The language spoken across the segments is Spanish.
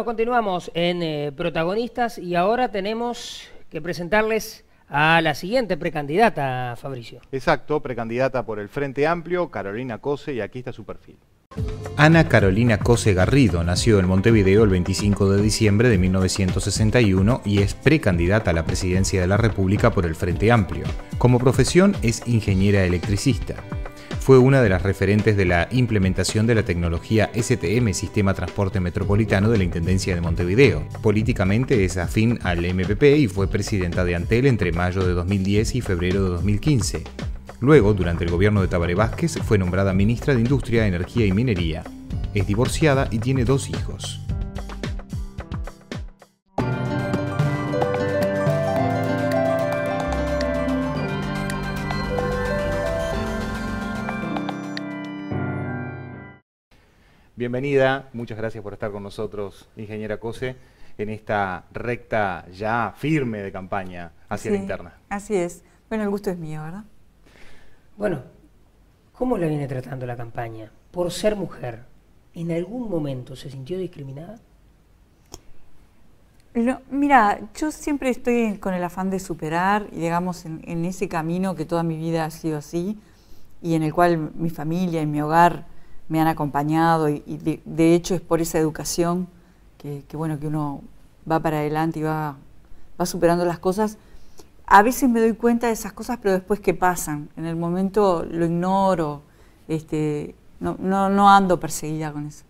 Bueno, continuamos en Protagonistas y ahora tenemos que presentarles a la siguiente precandidata, Fabricio. Exacto, precandidata por el Frente Amplio, Carolina Cose, y aquí está su perfil. Ana Carolina Cose Garrido nació en Montevideo el 25 de diciembre de 1961 y es precandidata a la presidencia de la República por el Frente Amplio. Como profesión es ingeniera electricista. Fue una de las referentes de la implementación de la tecnología STM, Sistema Transporte Metropolitano de la Intendencia de Montevideo. Políticamente es afín al MPP y fue presidenta de Antel entre mayo de 2010 y febrero de 2015. Luego, durante el gobierno de Tabaré Vázquez, fue nombrada ministra de Industria, Energía y Minería. Es divorciada y tiene 2 hijos. Bienvenida, muchas gracias por estar con nosotros, ingeniera Cose, en esta recta ya firme de campaña hacia la interna. Así es. Bueno, el gusto es mío, ¿verdad? Bueno, ¿cómo la viene tratando la campaña? Por ser mujer, ¿en algún momento se sintió discriminada? No, mira, yo siempre estoy con el afán de superar, y digamos, en ese camino que toda mi vida ha sido así, y en el cual mi familia y mi hogar me han acompañado, y de hecho es por esa educación que bueno, que uno va para adelante y va superando las cosas. A veces me doy cuenta de esas cosas, pero después que pasan, en el momento lo ignoro, no ando perseguida con eso.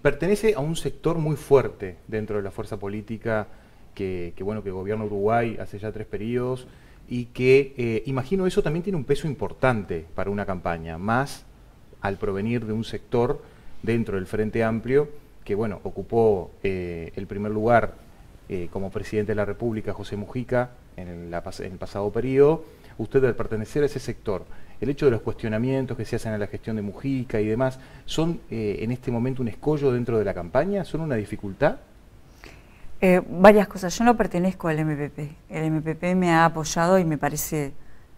Pertenece a un sector muy fuerte dentro de la fuerza política que gobierna Uruguay hace ya 3 periodos, y que imagino eso también tiene un peso importante para una campaña, más al provenir de un sector dentro del Frente Amplio que ocupó el primer lugar como presidente de la República, José Mujica, en el pasado periodo. Usted, al pertenecer a ese sector, el hecho de los cuestionamientos que se hacen a la gestión de Mujica y demás, ¿son en este momento un escollo dentro de la campaña? ¿Son una dificultad? Varias cosas. Yo no pertenezco al MPP. El MPP me ha apoyado y me parece,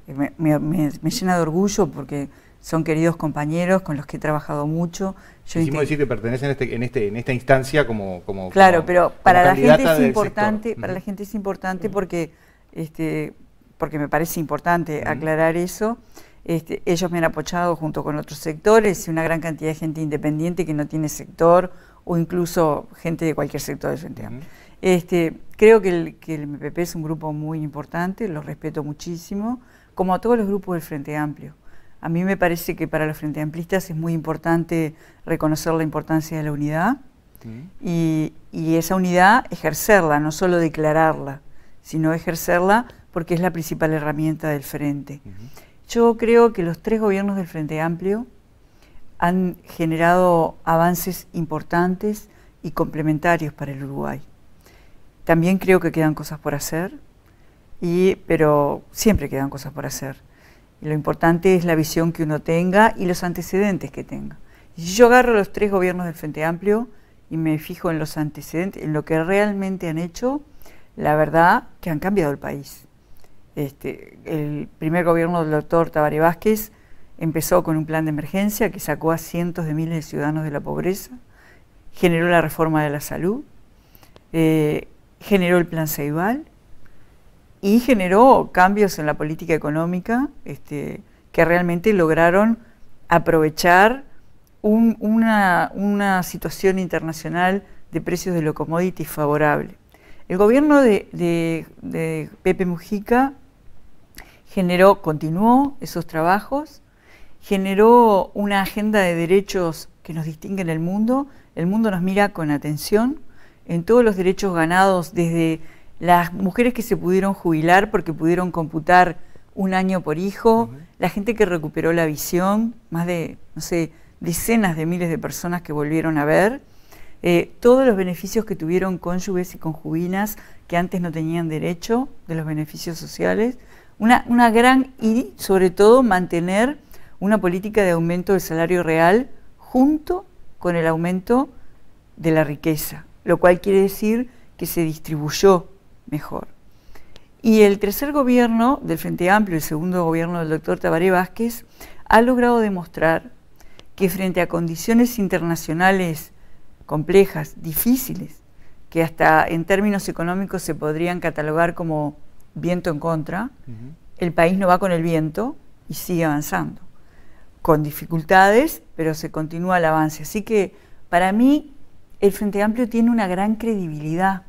me llena de orgullo porque son queridos compañeros con los que he trabajado mucho. Quisimos decir que pertenecen en esta instancia como claro, pero para la gente es importante. Para la gente es importante porque me parece importante aclarar eso. Ellos me han apoyado junto con otros sectores y una gran cantidad de gente independiente que no tiene sector, o incluso gente de cualquier sector del Frente Amplio. Creo que el MPP es un grupo muy importante, lo respeto muchísimo, como a todos los grupos del Frente Amplio. A mí me parece que para los Frente Amplistas es muy importante reconocer la importancia de la unidad y esa unidad ejercerla, no solo declararla, sino ejercerla porque es la principal herramienta del Frente. Yo creo que los 3 gobiernos del Frente Amplio han generado avances importantes y complementarios para el Uruguay. También creo que quedan cosas por hacer, pero siempre quedan cosas por hacer. Y lo importante es la visión que uno tenga y los antecedentes que tenga. Y si yo agarro los 3 gobiernos del Frente Amplio y me fijo en los antecedentes, en lo que realmente han hecho, la verdad que han cambiado el país. El primer gobierno del doctor Tabaré Vázquez empezó con un plan de emergencia que sacó a cientos de miles de ciudadanos de la pobreza, generó la reforma de la salud, generó el plan Ceibal y generó cambios en la política económica que realmente lograron aprovechar una situación internacional de precios de los commodities favorable. El gobierno de Pepe Mujica continuó esos trabajos, generó una agenda de derechos que nos distingue en el mundo nos mira con atención en todos los derechos ganados, desde las mujeres que se pudieron jubilar porque pudieron computar 1 año por hijo, la gente que recuperó la visión, más de, no sé, decenas de miles de personas que volvieron a ver, todos los beneficios que tuvieron cónyuges y concubinas que antes no tenían derecho de los beneficios sociales, una gran, y sobre todo mantener una política de aumento del salario real junto con el aumento de la riqueza, lo cual quiere decir que se distribuyó mejor. Y el tercer gobierno del Frente Amplio, el segundo gobierno del doctor Tabaré Vázquez, ha logrado demostrar que frente a condiciones internacionales complejas, difíciles, que hasta en términos económicos se podrían catalogar como viento en contra, el país no va con el viento y sigue avanzando, con dificultades, pero se continúa el avance. Así que para mí el Frente Amplio tiene una gran credibilidad,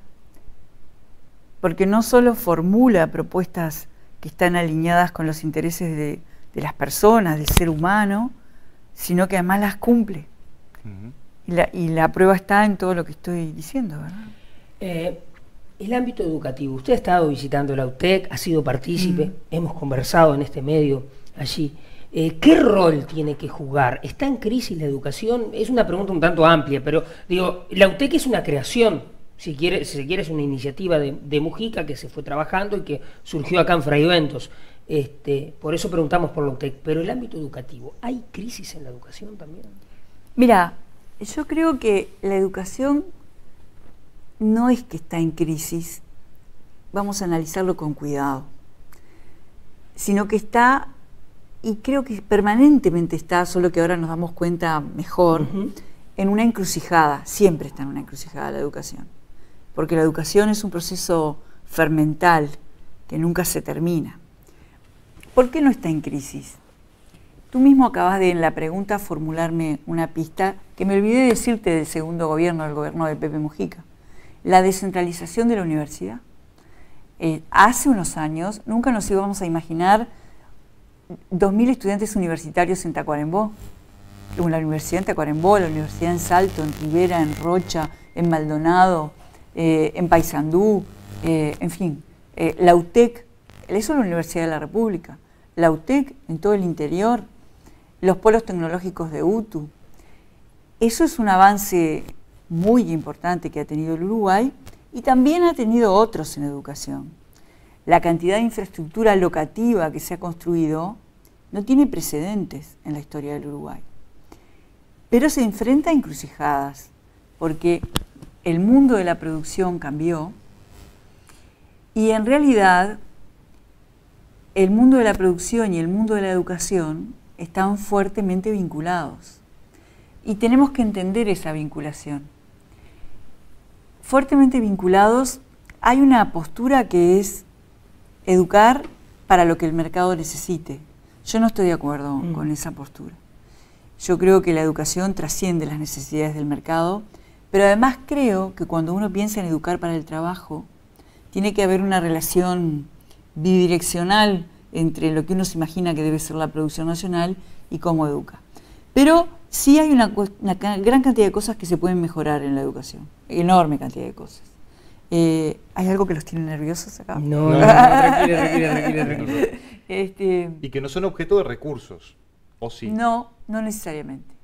porque no solo formula propuestas que están alineadas con los intereses de las personas, del ser humano, sino que además las cumple. Y la prueba está en todo lo que estoy diciendo, ¿verdad? El ámbito educativo. Usted ha estado visitando la UTEC, ha sido partícipe, hemos conversado en este medio allí. ¿Qué rol tiene que jugar? ¿Está en crisis la educación? Es una pregunta un tanto amplia, pero digo, la UTEC es una creación, si se quiere es una iniciativa de Mujica que se fue trabajando y que surgió acá en Fray Ventos. Por eso preguntamos por la UTEC. Pero el ámbito educativo, ¿hay crisis en la educación también? Mira, yo creo que la educación no es que está en crisis, vamos a analizarlo con cuidado, sino que está, y creo que permanentemente está, solo que ahora nos damos cuenta mejor, en una encrucijada, siempre está en una encrucijada la educación, porque la educación es un proceso fermental que nunca se termina. ¿Por qué no está en crisis? Tú mismo acabas de en la pregunta formularme una pista que me olvidé de decirte del segundo gobierno, del gobierno de Pepe Mujica. La descentralización de la universidad. Hace unos años nunca nos íbamos a imaginar 2.000 estudiantes universitarios en Tacuarembó. La universidad en Tacuarembó, la universidad en Salto, en Rivera, en Rocha, en Maldonado, en Paysandú, en fin. La UTEC, eso es la Universidad de la República. La UTEC en todo el interior, los polos tecnológicos de UTU. Eso es un avance muy importante que ha tenido el Uruguay y también ha tenido otros en educación. La cantidad de infraestructura locativa que se ha construido no tiene precedentes en la historia del Uruguay. Pero se enfrenta a encrucijadas, porque el mundo de la producción cambió y en realidad el mundo de la producción y el mundo de la educación están fuertemente vinculados. Y tenemos que entender esa vinculación. Fuertemente vinculados, hay una postura que es educar para lo que el mercado necesite. Yo no estoy de acuerdo con esa postura. Yo creo que la educación trasciende las necesidades del mercado, pero además creo que cuando uno piensa en educar para el trabajo, tiene que haber una relación bidireccional entre lo que uno se imagina que debe ser la producción nacional y cómo educa. Pero sí hay una gran cantidad de cosas que se pueden mejorar en la educación, enorme cantidad de cosas. ¿Hay algo que los tiene nerviosos acá? No, tranquila. Y que no son objeto de recursos, ¿o sí? No, no necesariamente.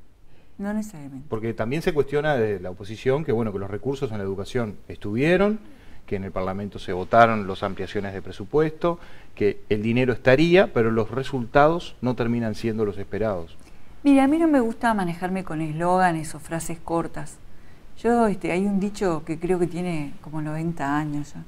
No necesariamente. Porque también se cuestiona de la oposición que, bueno, que los recursos en la educación estuvieron, que en el Parlamento se votaron las ampliaciones de presupuesto, que el dinero estaría, pero los resultados no terminan siendo los esperados. Mira, a mí no me gusta manejarme con eslóganes o frases cortas. Yo, hay un dicho que creo que tiene como 90 años ya.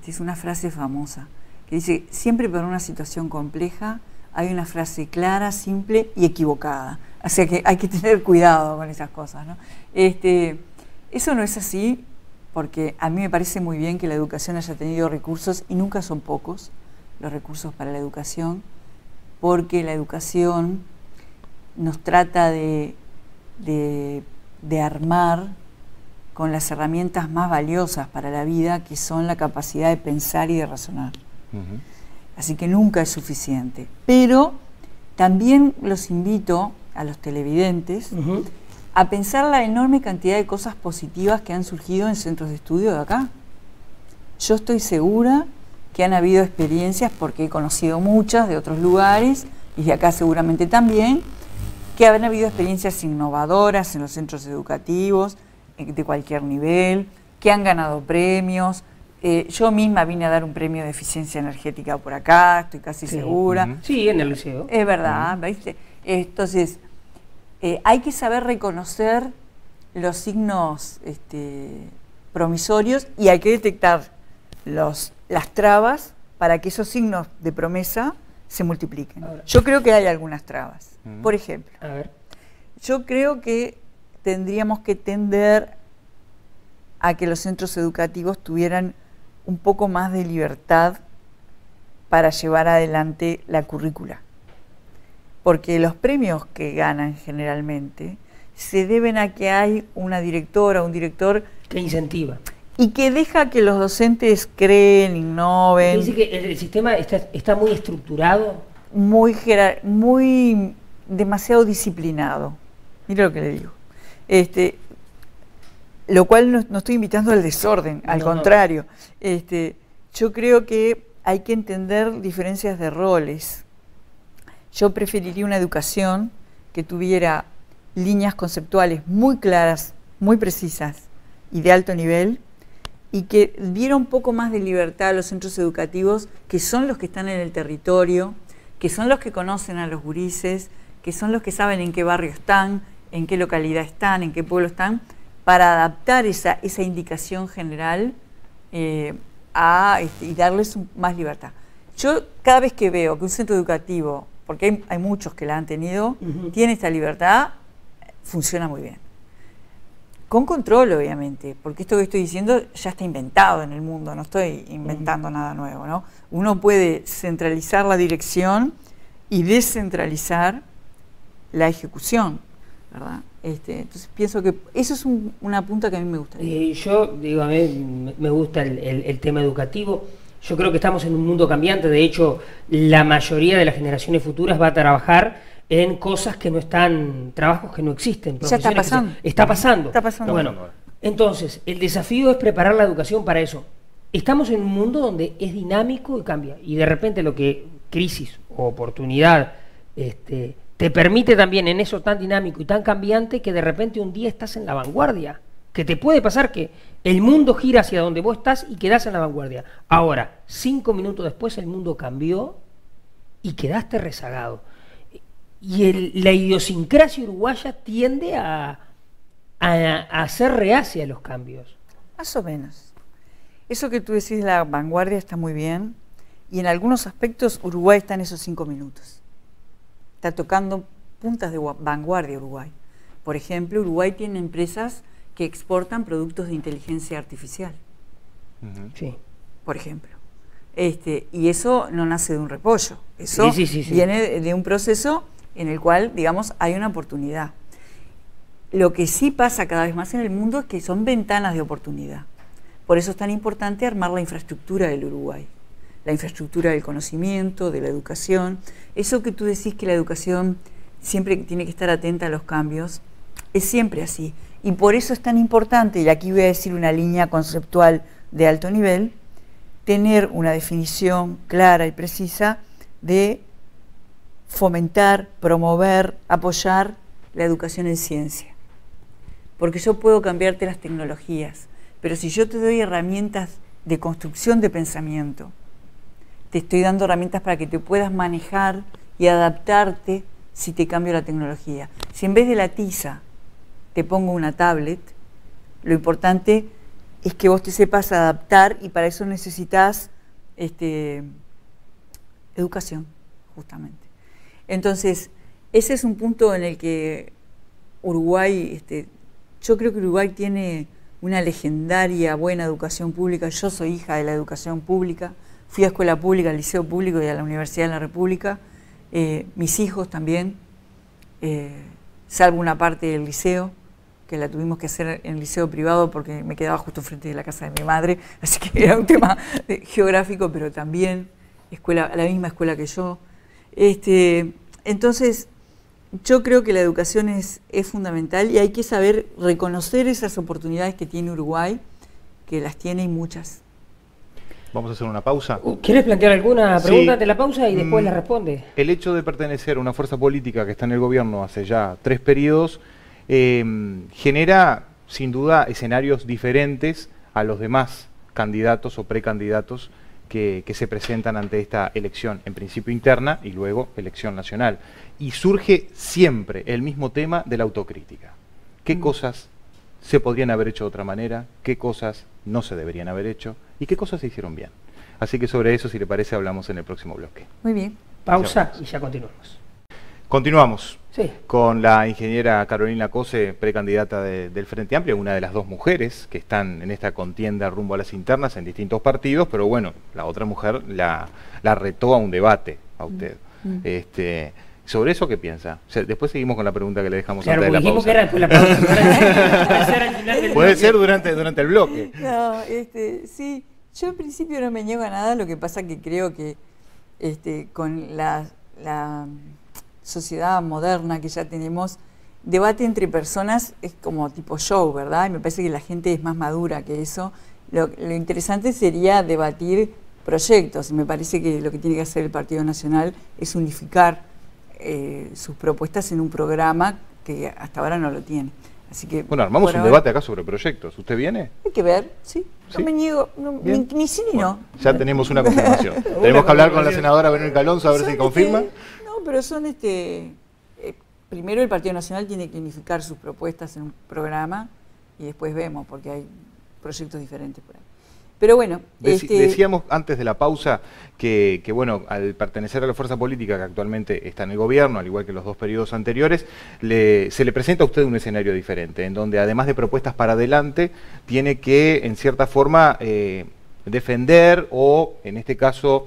Es una frase famosa, que dice, siempre para una situación compleja hay una frase clara, simple y equivocada. O sea que hay que tener cuidado con esas cosas, ¿no? Eso no es así, porque a mí me parece muy bien que la educación haya tenido recursos, y nunca son pocos los recursos para la educación, porque la educación nos trata de armar con las herramientas más valiosas para la vida, que son la capacidad de pensar y de razonar. Así que nunca es suficiente. Pero también los invito a los televidentes a pensar la enorme cantidad de cosas positivas que han surgido en centros de estudio de acá. Yo estoy segura que han habido experiencias, porque he conocido muchas de otros lugares, y de acá seguramente también, que han habido experiencias innovadoras en los centros educativos, de cualquier nivel, que han ganado premios. Yo misma vine a dar un premio de eficiencia energética por acá, estoy casi segura. Sí, en el liceo. Es verdad, ¿viste? Entonces, hay que saber reconocer los signos promisorios, y hay que detectar las trabas para que esos signos de promesa se multipliquen. Yo creo que hay algunas trabas. Por ejemplo, yo creo que tendríamos que tender a que los centros educativos tuvieran un poco más de libertad para llevar adelante la currícula. Porque los premios que ganan generalmente se deben a que hay una directora o un director que incentiva y que deja que los docentes creen, innoven. Dice que el sistema está muy estructurado, muy demasiado disciplinado. Mira lo que le digo. Lo cual no estoy invitando al desorden, al contrario. Yo creo que hay que entender diferencias de roles. Yo preferiría una educación que tuviera líneas conceptuales muy claras, muy precisas y de alto nivel, y que diera un poco más de libertad a los centros educativos, que son los que están en el territorio, que son los que conocen a los gurises, que son los que saben en qué barrio están, en qué localidad están, en qué pueblo están, para adaptar esa indicación general y darles más libertad. Yo cada vez que veo que un centro educativo, porque hay muchos que la han tenido, tiene esta libertad, funciona muy bien. Con control, obviamente, porque esto que estoy diciendo ya está inventado en el mundo, no estoy inventando nada nuevo, ¿no? Uno puede centralizar la dirección y descentralizar la ejecución, ¿verdad? Entonces pienso que eso es una punta que a mí me gustaría. Yo digo, a mí me gusta el tema educativo. Yo creo que estamos en un mundo cambiante. De hecho, la mayoría de las generaciones futuras va a trabajar en cosas que no están, trabajos que no existen. Ya está pasando. Está pasando. Está pasando. Bueno, entonces, el desafío es preparar la educación para eso. Estamos en un mundo donde es dinámico y cambia. Y de repente lo que crisis o oportunidad te permite también en eso tan dinámico y tan cambiante, que de repente un día estás en la vanguardia. Que te puede pasar que el mundo gira hacia donde vos estás y quedás en la vanguardia. Ahora, 5 minutos después el mundo cambió y quedaste rezagado. Y la idiosincrasia uruguaya tiende a ser reacia a los cambios. Más o menos. Eso que tú decís de la vanguardia está muy bien, y en algunos aspectos Uruguay está en esos 5 minutos. Está tocando puntas de vanguardia Uruguay. Por ejemplo, Uruguay tiene empresas que exportan productos de inteligencia artificial. Sí. Por ejemplo. Y eso no nace de un repollo. Eso viene de un proceso en el cual, digamos, hay una oportunidad. Lo que sí pasa cada vez más en el mundo es que son ventanas de oportunidad. Por eso es tan importante armar la infraestructura del Uruguay. La infraestructura del conocimiento, de la educación. Eso que tú decís que la educación siempre tiene que estar atenta a los cambios, es siempre así. Y por eso es tan importante, y aquí voy a decir una línea conceptual de alto nivel, tener una definición clara y precisa de fomentar, promover, apoyar la educación en ciencia. Porque yo puedo cambiarte las tecnologías, pero si yo te doy herramientas de construcción de pensamiento, te estoy dando herramientas para que te puedas manejar y adaptarte si te cambio la tecnología. Si en vez de la tiza te pongo una tablet, lo importante es que vos te sepas adaptar, y para eso necesitas educación, justamente. Entonces, ese es un punto en el que Uruguay, yo creo que Uruguay tiene una legendaria buena educación pública. Yo soy hija de la educación pública, fui a escuela pública, al liceo público y a la Universidad de la República. Mis hijos también, salvo una parte del liceo, que la tuvimos que hacer en el liceo privado porque me quedaba justo frente de la casa de mi madre, así que era un tema geográfico, pero también la misma escuela que yo. Entonces, yo creo que la educación es fundamental, y hay que saber reconocer esas oportunidades que tiene Uruguay, que las tiene, y muchas. Vamos a hacer una pausa. ¿Quieres plantear alguna pregunta ante la pausa y después la responde? El hecho de pertenecer a una fuerza política que está en el gobierno hace ya 3 periodos genera, sin duda, escenarios diferentes a los demás candidatos o precandidatos que se presentan ante esta elección, en principio interna y luego elección nacional. Y surge siempre el mismo tema de la autocrítica. ¿Qué cosas se podrían haber hecho de otra manera? ¿Qué cosas no se deberían haber hecho? ¿Y qué cosas se hicieron bien? Así que sobre eso, si le parece, hablamos en el próximo bloque. Muy bien. Pausa y ya continuamos. Continuamos Sí. con la ingeniera Carolina Cose, precandidata del Frente Amplio, una de las dos mujeres que están en esta contienda rumbo a las internas en distintos partidos, pero bueno, la otra mujer la retó a un debate a usted. ¿Sobre eso qué piensa? O sea, después seguimos con la pregunta que le dejamos Claro, antes de la dijimos pausa. que era después de la pausa. Puede ser al final del Puede bloque. ser durante el bloque. No, sí, yo en principio no me niego a nada, lo que pasa que creo que con la sociedad moderna que ya tenemos, debate entre personas es como tipo show, ¿verdad? Y me parece que la gente es más madura que eso. Lo interesante sería debatir proyectos. Me parece que lo que tiene que hacer el Partido Nacional es unificar sus propuestas en un programa que hasta ahora no lo tiene. Así que, Bueno, armamos un debate acá sobre proyectos. ¿Usted viene? Hay que ver, sí. ¿Sí? No me niego, ni sí ni Bueno, no. ya tenemos una confirmación. Tenemos que hablar con la senadora Verónica Alonso a ver si confirma. No, pero son primero el Partido Nacional tiene que unificar sus propuestas en un programa y después vemos, porque hay proyectos diferentes por ahí. Pero bueno, decíamos antes de la pausa que bueno, al pertenecer a la fuerza política que actualmente está en el gobierno, al igual que los dos periodos anteriores, se le presenta a usted un escenario diferente, en donde además de propuestas para adelante, tiene que, en cierta forma, defender o, en este caso,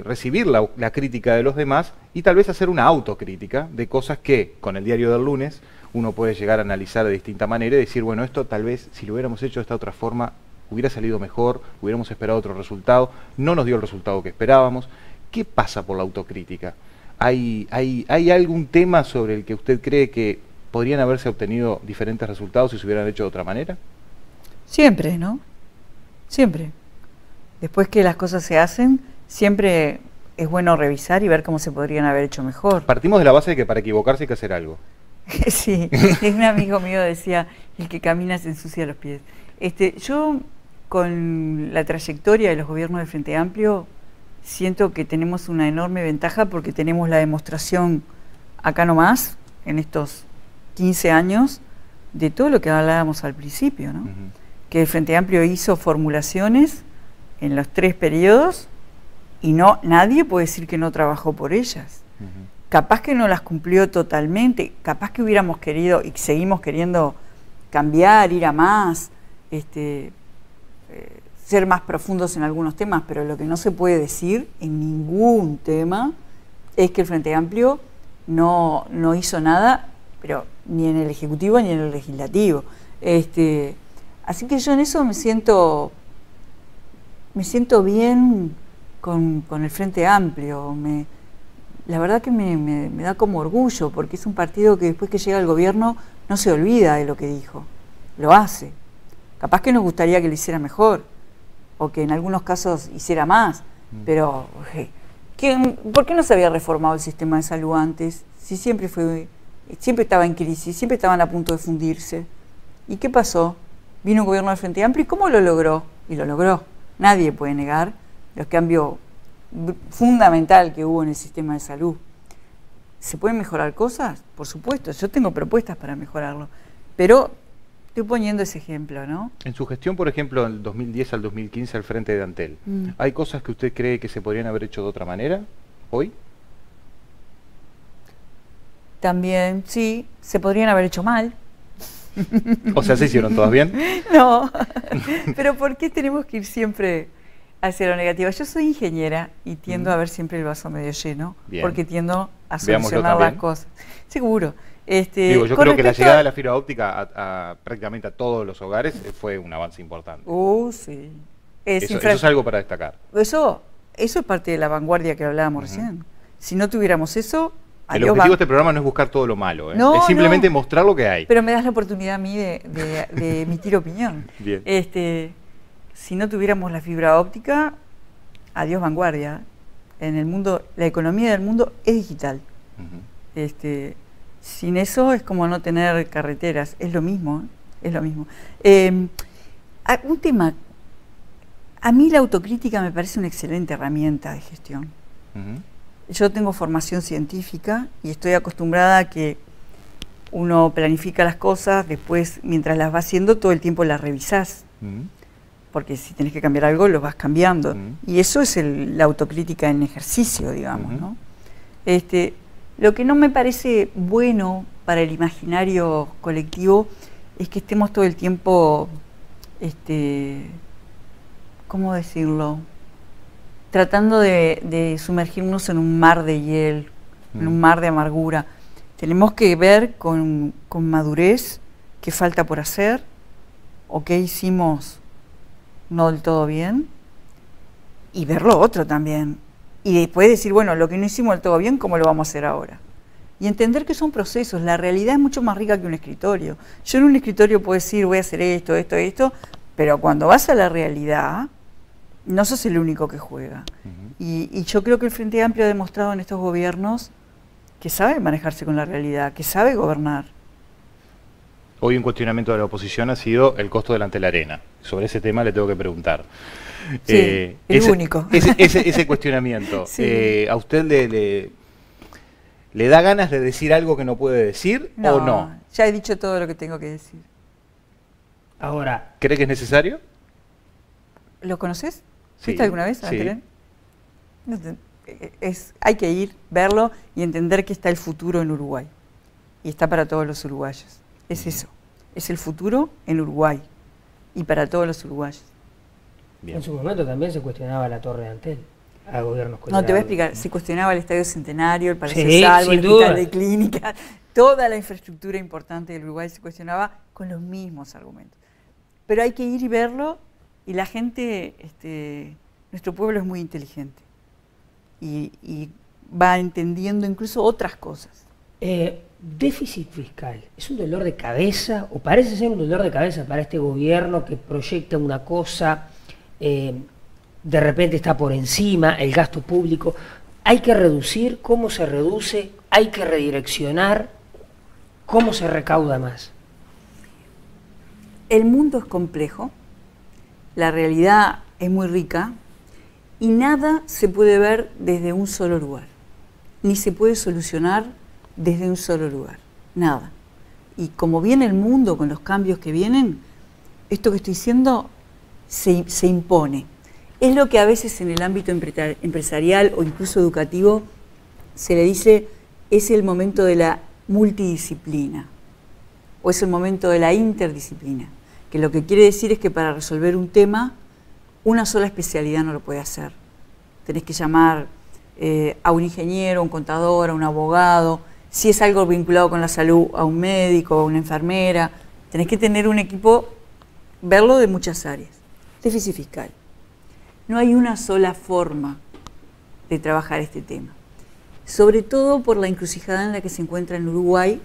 recibir la crítica de los demás y tal vez hacer una autocrítica de cosas que, con el diario del lunes, uno puede llegar a analizar de distinta manera y decir, bueno, esto tal vez, si lo hubiéramos hecho de esta otra forma, hubiera salido mejor, hubiéramos esperado otro resultado, no nos dio el resultado que esperábamos. ¿Qué pasa por la autocrítica? ¿Hay algún tema sobre el que usted cree que podrían haberse obtenido diferentes resultados si se hubieran hecho de otra manera? Siempre, ¿no? Siempre. Después que las cosas se hacen, siempre es bueno revisar y ver cómo se podrían haber hecho mejor. Partimos de la base de que para equivocarse hay que hacer algo. Sí, un amigo mío decía, el que camina se ensucia los pies. Yo, con la trayectoria de los gobiernos del Frente Amplio, siento que tenemos una enorme ventaja porque tenemos la demostración acá nomás, en estos 15 años, de todo lo que hablábamos al principio, ¿no? Que el Frente Amplio hizo formulaciones en los 3 periodos y nadie puede decir que no trabajó por ellas. Capaz que no las cumplió totalmente, capaz que hubiéramos querido y seguimos queriendo cambiar, ir a más, ser más profundos en algunos temas, pero lo que no se puede decir en ningún tema es que el Frente Amplio no hizo nada, pero ni en el Ejecutivo ni en el Legislativo. Así que yo en eso me siento bien con el Frente Amplio. La verdad que me da como orgullo, porque es un partido que después que llega al gobierno no se olvida de lo que dijo, lo hace. Capaz que nos gustaría que lo hiciera mejor, o que en algunos casos hiciera más, pero ¿por qué no se había reformado el sistema de salud antes? Si siempre estaba en crisis, siempre estaban a punto de fundirse. ¿Y qué pasó? Vino un gobierno del Frente Amplio, ¿y cómo lo logró? Y lo logró. Nadie puede negar los cambios fundamental que hubo en el sistema de salud. ¿Se pueden mejorar cosas? Por supuesto, yo tengo propuestas para mejorarlo, pero estoy poniendo ese ejemplo, ¿no? En su gestión, por ejemplo, del 2010 al 2015 al frente de Antel, ¿hay cosas que usted cree que se podrían haber hecho de otra manera hoy? También, sí, se podrían haber hecho mal. O sea, ¿se hicieron todas bien? No, pero ¿por qué tenemos que ir siempre hacia lo negativo? Yo soy ingeniera y tiendo a ver siempre el vaso medio lleno, porque tiendo a solucionar las cosas. Seguro. Digo, yo creo que la llegada de la fibra óptica a prácticamente a todos los hogares fue un avance importante. Sí. Eso es algo para destacar. Eso es parte de la vanguardia que hablábamos recién. Si no tuviéramos eso... El objetivo de este programa no es buscar todo lo malo, no, es simplemente mostrar lo que hay. Pero me das la oportunidad a mí de emitir opinión. Bien. Si no tuviéramos la fibra óptica, adiós vanguardia. En el mundo, la economía del mundo es digital. Sin eso es como no tener carreteras, es lo mismo, es lo mismo. Un tema, a mí la autocrítica me parece una excelente herramienta de gestión. Yo tengo formación científica y estoy acostumbrada a que uno planifica las cosas, después mientras las va haciendo todo el tiempo las revisás. Porque si tenés que cambiar algo, lo vas cambiando. Y eso es la autocrítica en ejercicio, digamos, ¿no? Lo que no me parece bueno para el imaginario colectivo es que estemos todo el tiempo, ¿cómo decirlo? Tratando de sumergirnos en un mar de hiel, en un mar de amargura. Tenemos que ver con madurez qué falta por hacer o qué hicimos no del todo bien, y ver lo otro también. Y después decir, bueno, lo que no hicimos del todo bien, ¿cómo lo vamos a hacer ahora? Y entender que son procesos. La realidad es mucho más rica que un escritorio. Yo en un escritorio puedo decir, voy a hacer esto, esto, esto, pero cuando vas a la realidad, no sos el único que juega. Y yo creo que el Frente Amplio ha demostrado en estos gobiernos que sabe manejarse con la realidad, que sabe gobernar. Hoy un cuestionamiento de la oposición ha sido el costo delante de la arena. Sobre ese tema le tengo que preguntar. Sí, el único. Ese cuestionamiento, sí. ¿A usted le da ganas de decir algo que no puede decir o no? Ya he dicho todo lo que tengo que decir. Ahora, ¿cree que es necesario? ¿Lo conoces? Sí, ¿Fuiste alguna vez a sí. Belén? Hay que ir, verlo y entender que está el futuro en Uruguay. Y está para todos los uruguayos. Es eso. Es el futuro en Uruguay. Y para todos los uruguayos. Bien. En su momento también se cuestionaba la Torre de Antel a gobiernos coloniales. No, te voy a explicar. Se cuestionaba el Estadio Centenario, el Palacio Salvo, el Hospital de Clínicas. Toda la infraestructura importante del Uruguay se cuestionaba con los mismos argumentos. Pero hay que ir y verlo. Y la gente, nuestro pueblo es muy inteligente. Y va entendiendo incluso otras cosas. Déficit fiscal, ¿es un dolor de cabeza o parece ser un dolor de cabeza para este gobierno que proyecta una cosa, de repente está por encima, el gasto público? ¿Hay que reducir? ¿Cómo se reduce? ¿Hay que redireccionar? ¿Cómo se recauda más? El mundo es complejo, la realidad es muy rica y nada se puede ver desde un solo lugar, ni se puede solucionar desde un solo lugar, nada. Y como viene el mundo con los cambios que vienen, esto que estoy diciendo se impone. Es lo que a veces en el ámbito empresarial o incluso educativo se le dice, es el momento de la multidisciplina o es el momento de la interdisciplina, que lo que quiere decir es que para resolver un tema, una sola especialidad no lo puede hacer. Tenés que llamar a un ingeniero, a un contador, a un abogado. Si es algo vinculado con la salud, a un médico, a una enfermera. Tenés que tener un equipo, verlo de muchas áreas. Déficit fiscal. No hay una sola forma de trabajar este tema. Sobre todo por la encrucijada en la que se encuentra en Uruguay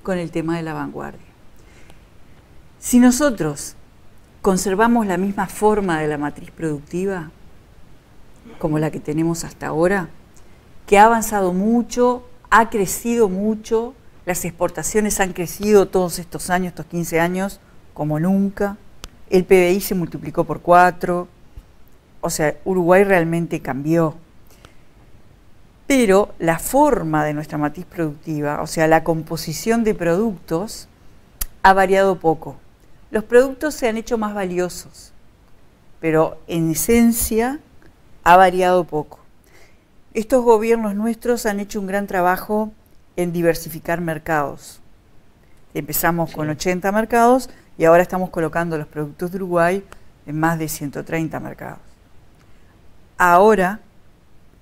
con el tema de la vanguardia. Si nosotros conservamos la misma forma de la matriz productiva como la que tenemos hasta ahora, que ha avanzado mucho, ha crecido mucho, las exportaciones han crecido todos estos años, estos 15 años, como nunca, el PBI se multiplicó por 4, o sea, Uruguay realmente cambió. Pero la forma de nuestra matriz productiva, o sea, la composición de productos, ha variado poco. Los productos se han hecho más valiosos, pero en esencia ha variado poco. Estos gobiernos nuestros han hecho un gran trabajo en diversificar mercados. Empezamos con 80 mercados y ahora estamos colocando los productos de Uruguay en más de 130 mercados. Ahora,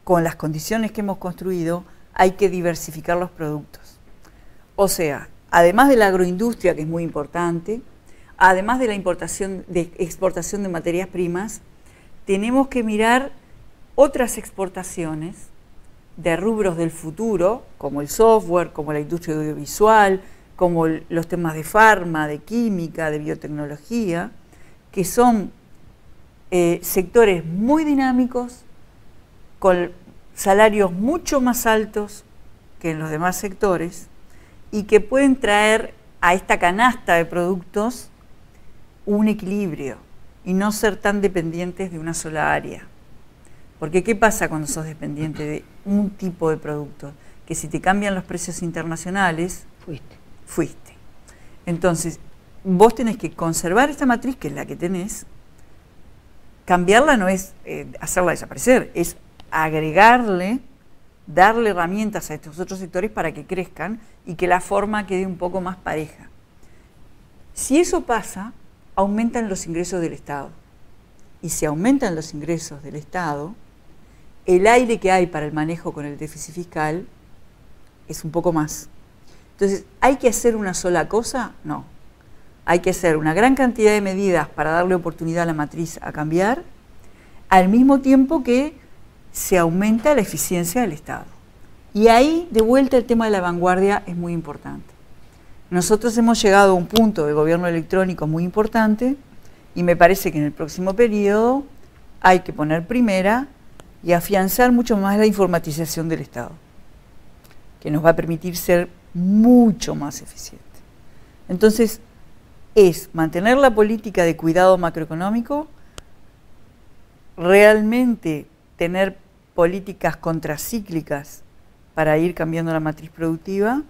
con las condiciones que hemos construido, hay que diversificar los productos. O sea, además de la agroindustria, que es muy importante, además de la exportación de materias primas, tenemos que mirar otras exportaciones de rubros del futuro, como el software, como la industria audiovisual, como los temas de farma, de química, de biotecnología, que son sectores muy dinámicos, con salarios mucho más altos que en los demás sectores y que pueden traer a esta canasta de productos un equilibrio y no ser tan dependientes de una sola área. Porque ¿qué pasa cuando sos dependiente de un tipo de producto? Que si te cambian los precios internacionales, fuiste. Entonces, vos tenés que conservar esta matriz, que es la que tenés. Cambiarla no es hacerla desaparecer, es agregarle darle herramientas a estos otros sectores para que crezcan y que la forma quede un poco más pareja. Si eso pasa, aumentan los ingresos del Estado. Y si aumentan los ingresos del Estado, el aire que hay para el manejo con el déficit fiscal es un poco más. Entonces, ¿hay que hacer una sola cosa? No. Hay que hacer una gran cantidad de medidas para darle oportunidad a la matriz a cambiar, al mismo tiempo que se aumenta la eficiencia del Estado. Y ahí, de vuelta, el tema de la vanguardia es muy importante. Nosotros hemos llegado a un punto de gobierno electrónico muy importante y me parece que en el próximo periodo hay que poner primera y afianzar mucho más la informatización del Estado, que nos va a permitir ser mucho más eficientes. Entonces, es mantener la política de cuidado macroeconómico, realmente tener políticas contracíclicas para ir cambiando la matriz productiva,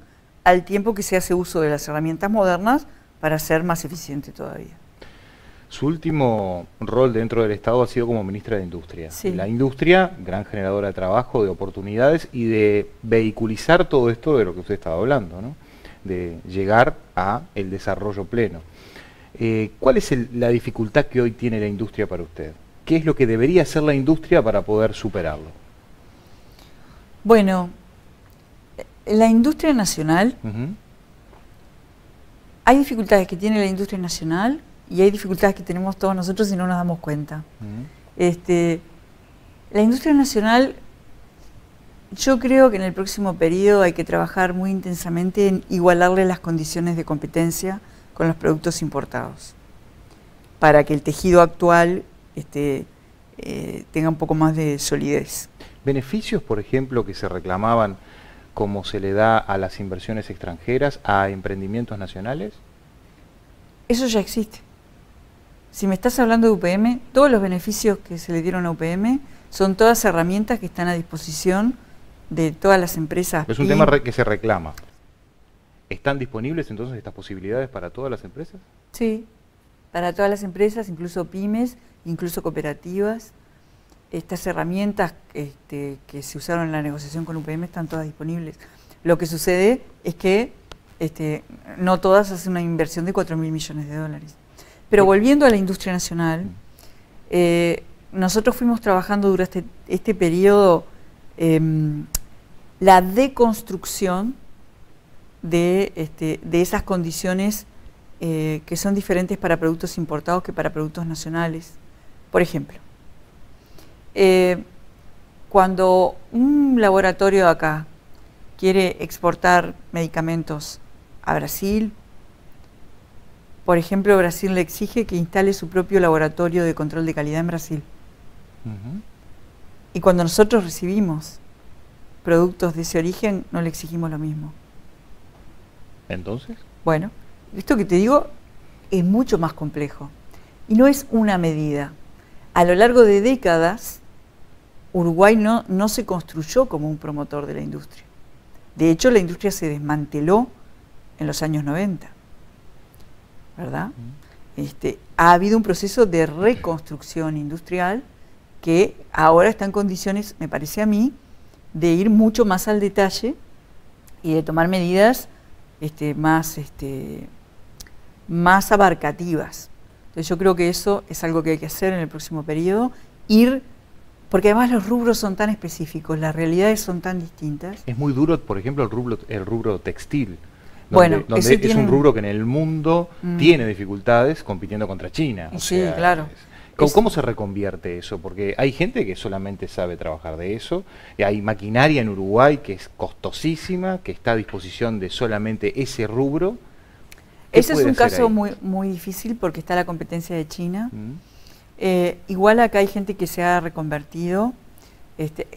al tiempo que se hace uso de las herramientas modernas para ser más eficiente todavía. Su último rol dentro del Estado ha sido como ministra de Industria. Sí. La industria, gran generadora de trabajo, de oportunidades y de vehiculizar todo esto de lo que usted estaba hablando, ¿no? De llegar a el desarrollo pleno. ¿Cuál es la dificultad que hoy tiene la industria para usted? ¿Qué es lo que debería hacer la industria para poder superarlo? Bueno, la industria nacional, hay dificultades que tiene la industria nacional y hay dificultades que tenemos todos nosotros y no nos damos cuenta. La industria nacional, yo creo que en el próximo periodo hay que trabajar muy intensamente en igualarle las condiciones de competencia con los productos importados, para que el tejido actual tenga un poco más de solidez. ¿Beneficios, por ejemplo, que se reclamaban como se le da a las inversiones extranjeras, a emprendimientos nacionales? Eso ya existe. Si me estás hablando de UPM, todos los beneficios que se le dieron a UPM son todas herramientas que están a disposición de todas las empresas. Es un tema que se reclama. ¿Están disponibles entonces estas posibilidades para todas las empresas? Sí, para todas las empresas, incluso pymes, incluso cooperativas. Estas herramientas que se usaron en la negociación con UPM están todas disponibles. Lo que sucede es que no todas hacen una inversión de 4.000 millones de dólares. Pero volviendo a la industria nacional, nosotros fuimos trabajando durante este periodo la deconstrucción de esas condiciones que son diferentes para productos importados que para productos nacionales. Por ejemplo, cuando un laboratorio de acá quiere exportar medicamentos a Brasil, por ejemplo, Brasil le exige que instale su propio laboratorio de control de calidad en Brasil. Y cuando nosotros recibimos productos de ese origen, no le exigimos lo mismo. ¿Entonces? Bueno, esto que te digo es mucho más complejo. Y no es una medida. A lo largo de décadas, Uruguay no se construyó como un promotor de la industria. De hecho, la industria se desmanteló en los años 90, ¿verdad? Ha habido un proceso de reconstrucción industrial que ahora está en condiciones, me parece a mí, de ir mucho más al detalle y de tomar medidas más abarcativas. Entonces yo creo que eso es algo que hay que hacer en el próximo periodo, porque además los rubros son tan específicos, las realidades son tan distintas. Es muy duro, por ejemplo, el rubro textil, donde es un rubro que en el mundo tiene dificultades compitiendo contra China. Sí, claro. ¿Cómo se reconvierte eso? Porque hay gente que solamente sabe trabajar de eso, y hay maquinaria en Uruguay que es costosísima, que está a disposición de solamente ese rubro. Ese es un caso muy difícil porque está la competencia de China. Igual acá hay gente que se ha reconvertido,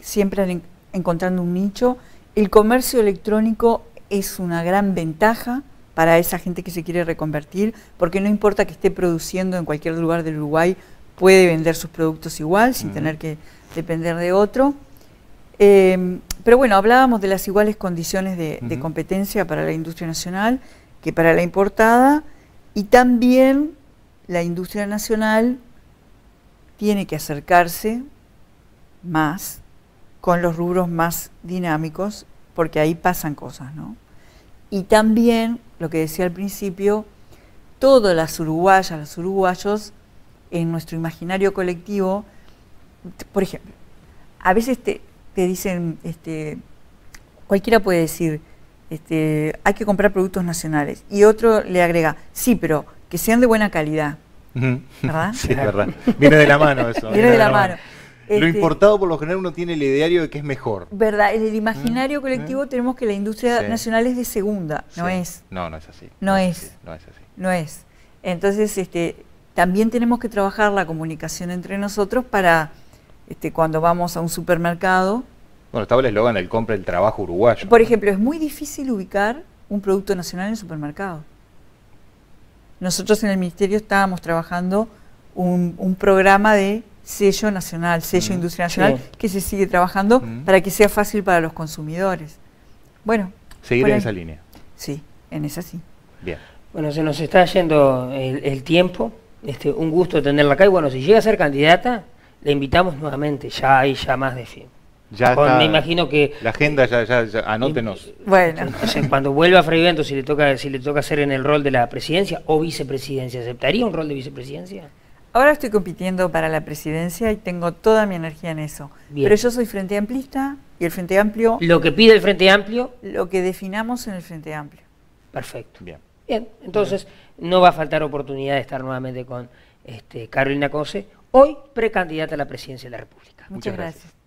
siempre encontrando un nicho. El comercio electrónico es una gran ventaja para esa gente que se quiere reconvertir, porque no importa que esté produciendo en cualquier lugar del Uruguay, puede vender sus productos igual, sin tener que depender de otro. Pero bueno, hablábamos de las iguales condiciones de competencia para la industria nacional que para la importada, y también la industria nacional tiene que acercarse más con los rubros más dinámicos, porque ahí pasan cosas, ¿no? Y también, lo que decía al principio, todas las uruguayas, los uruguayos, en nuestro imaginario colectivo, por ejemplo, a veces te dicen, cualquiera puede decir, hay que comprar productos nacionales, y otro le agrega, sí, pero que sean de buena calidad, ¿verdad? Sí, es verdad. Viene de la mano eso. Viene de la mano. Lo importado, por lo general, uno tiene el ideario de que es mejor. ¿Verdad? En el imaginario colectivo tenemos que la industria nacional es de segunda, no es. No, no es así. No es. No es así. No es. Entonces, también tenemos que trabajar la comunicación entre nosotros para, cuando vamos a un supermercado. Bueno, estaba el eslogan del compra el trabajo uruguayo. Por ejemplo, es muy difícil ubicar un producto nacional en el supermercado. Nosotros en el Ministerio estábamos trabajando un programa de sello nacional, sello industria nacional, que se sigue trabajando para que sea fácil para los consumidores. Bueno. Seguir en esa línea. Sí, en esa sí. Bien. Bueno, se nos está yendo el tiempo. Un gusto tenerla acá. Y bueno, si llega a ser candidata, le invitamos nuevamente. Ya hay más de fin. Ya está, me imagino que la agenda ya anótenos. Bueno. Entonces, cuando vuelva a Fray Bentos, si le toca hacer en el rol de la presidencia o vicepresidencia, ¿aceptaría un rol de vicepresidencia? Ahora estoy compitiendo para la presidencia y tengo toda mi energía en eso. Bien. Pero yo soy Frente Amplista y el Frente Amplio... Lo que pide el Frente Amplio... Lo que definamos en el Frente Amplio. Perfecto. Bien. Entonces no va a faltar oportunidad de estar nuevamente con Carolina Cose, hoy precandidata a la presidencia de la República. Muchas gracias.